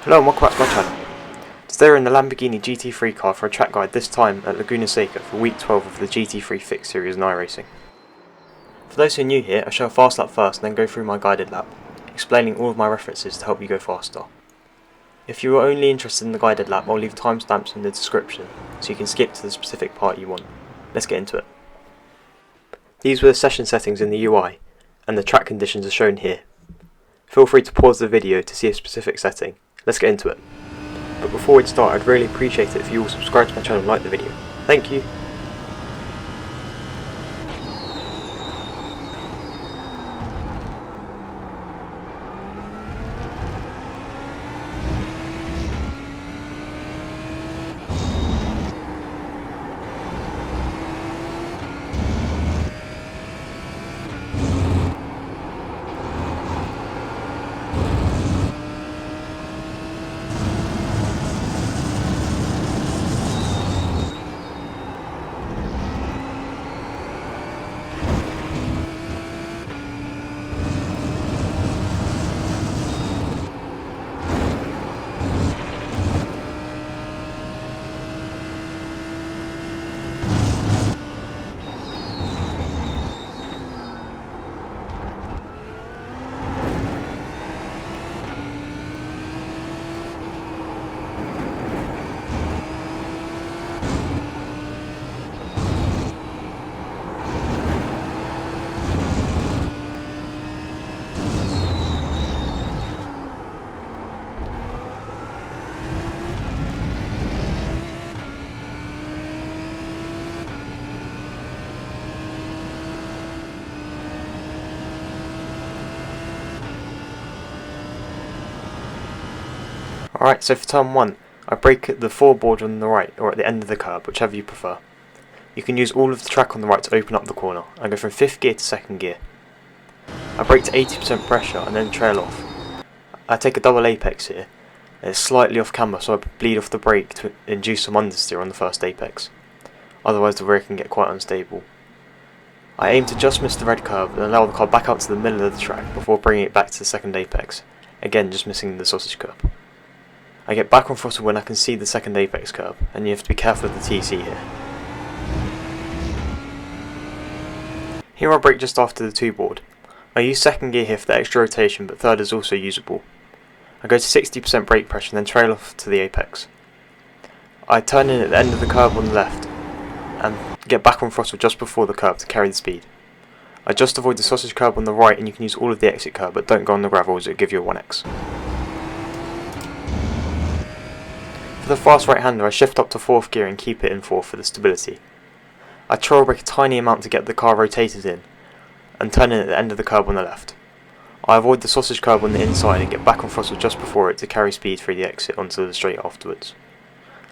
Hello and welcome back to my channel. Today we're in the Lamborghini GT3 car for a track guide, this time at Laguna Seca for week 12 of the GT3 Fixed Series in iRacing. For those who are new here, I show a fast lap first and then go through my guided lap, explaining all of my references to help you go faster. If you are only interested in the guided lap, I'll leave timestamps in the description so you can skip to the specific part you want. Let's get into it. These were the session settings in the UI, and the track conditions are shown here. Feel free to pause the video to see a specific setting. Let's get into it. But before we start, I'd really appreciate it if you all subscribe to my channel and like the video. Thank you! Alright, so for turn 1, I brake at the foreboard on the right, or at the end of the curb, whichever you prefer. You can use all of the track on the right to open up the corner. I go from 5th gear to 2nd gear. I brake to 80% pressure and then trail off. I take a double apex here, and it's slightly off camber so I bleed off the brake to induce some understeer on the first apex. Otherwise the rear can get quite unstable. I aim to just miss the red curb and allow the car back out to the middle of the track before bringing it back to the second apex, again just missing the sausage curb. I get back on throttle when I can see the second apex curb, and you have to be careful of the TC here. Here I brake just after the 2 board. I use 2nd gear here for the extra rotation, but 3rd is also usable. I go to 60% brake pressure and then trail off to the apex. I turn in at the end of the curb on the left, and get back on throttle just before the curb to carry the speed. I just avoid the sausage curb on the right, and you can use all of the exit curb, but don't go on the gravel as it will give you a 1x. For the fast right-hander, I shift up to 4th gear and keep it in 4th for the stability. I trail brake a tiny amount to get the car rotated in, and turn in at the end of the curb on the left. I avoid the sausage curb on the inside and get back on throttle just before it to carry speed through the exit onto the straight afterwards.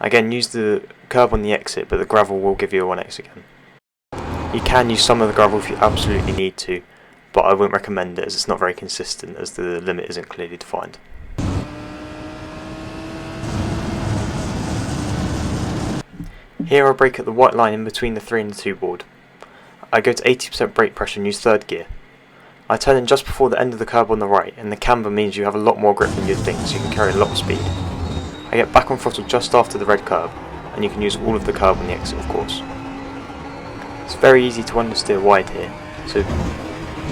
I again use the curb on the exit, but the gravel will give you a 1x again. You can use some of the gravel if you absolutely need to, but I wouldn't recommend it as it's not very consistent as the limit isn't clearly defined. Here I brake at the white line in between the 3 and the 2 board. I go to 80% brake pressure and use 3rd gear. I turn in just before the end of the curb on the right, and the camber means you have a lot more grip than you'd think, so you can carry a lot of speed. I get back on throttle just after the red curb, and you can use all of the curb on the exit of course. It's very easy to understeer wide here, so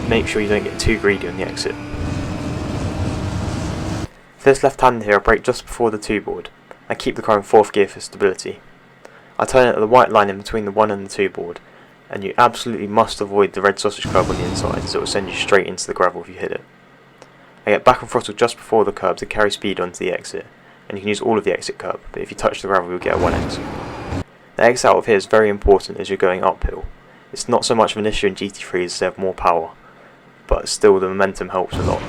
make sure you don't get too greedy on the exit. For this left hander here I brake just before the 2 board. I keep the car in 4th gear for stability. I turn it at the white line in between the 1 and the 2 board, and you absolutely must avoid the red sausage curb on the inside as it will send you straight into the gravel if you hit it. I get back on throttle just before the curb to carry speed onto the exit, and you can use all of the exit curb, but if you touch the gravel you'll get a 1x. The exit out of here is very important as you're going uphill. It's not so much of an issue in GT3 as they have more power, but still the momentum helps a lot.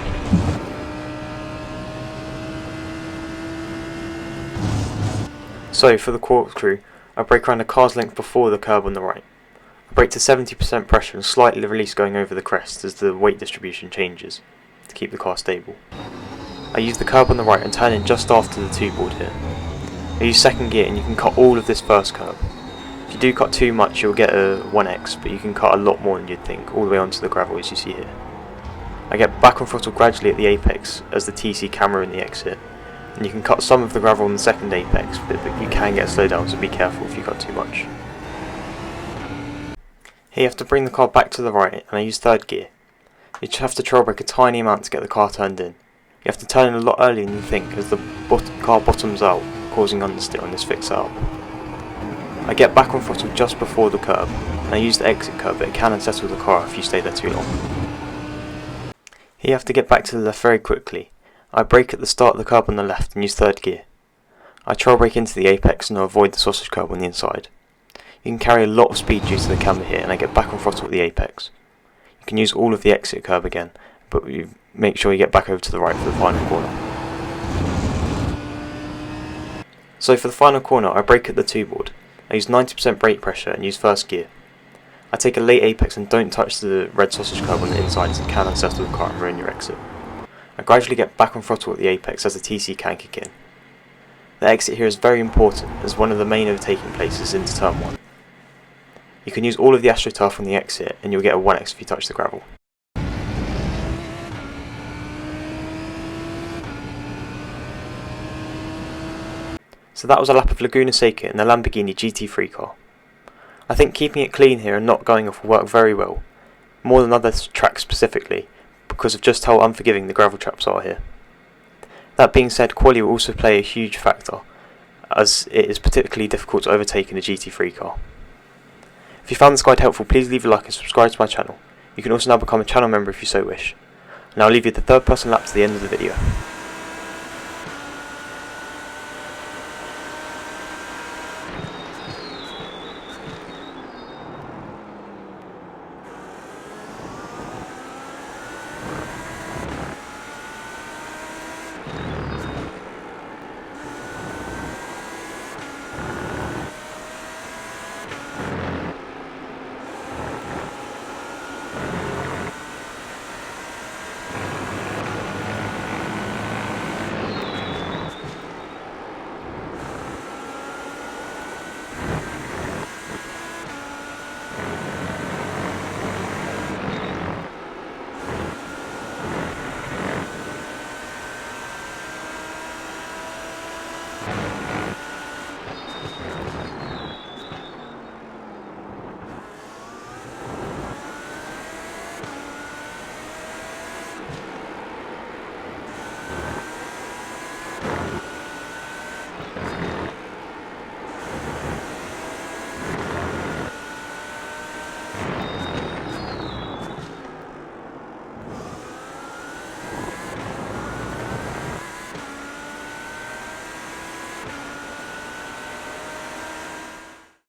So for the corkscrew, I brake around a car's length before the curb on the right. I brake to 70% pressure and slightly release going over the crest as the weight distribution changes, to keep the car stable. I use the curb on the right and turn in just after the 2 board here. I use 2nd gear and you can cut all of this first curb. If you do cut too much you'll get a 1x, but you can cut a lot more than you'd think, all the way onto the gravel as you see here. I get back on throttle gradually at the apex as the TC camera in the exit, and you can cut some of the gravel on the second apex, but you can get slowed down, so be careful if you cut too much. Here you have to bring the car back to the right, and I use third gear. You just have to trail brake a tiny amount to get the car turned in. You have to turn in a lot earlier than you think, as the car bottoms out, causing understeer on this fixed setup. I get back on throttle just before the curb, and I use the exit curb, but it can unsettle the car if you stay there too long. Here you have to get back to the left very quickly. I brake at the start of the curb on the left and use third gear. I trail brake into the apex and I avoid the sausage curb on the inside. You can carry a lot of speed due to the camber here, and I get back on throttle at the apex. You can use all of the exit curb again, but you make sure you get back over to the right for the final corner. So for the final corner, I brake at the 2-board. I use 90% brake pressure and use first gear. I take a late apex and don't touch the red sausage curb on the inside, as it can unsettle the car and ruin your exit. I gradually get back on throttle at the apex as the TC can kick in. The exit here is very important, as one of the main overtaking places into turn 1. You can use all of the AstroTurf on the exit, and you'll get a 1x if you touch the gravel. So that was a lap of Laguna Seca in the Lamborghini GT3 car. I think keeping it clean here and not going off will work very well, more than other tracks specifically, because of just how unforgiving the gravel traps are here. That being said, quality will also play a huge factor, as it is particularly difficult to overtake in a GT3 car. If you found this guide helpful, please leave a like and subscribe to my channel. You can also now become a channel member if you so wish. And I'll leave you the third person lap to the end of the video.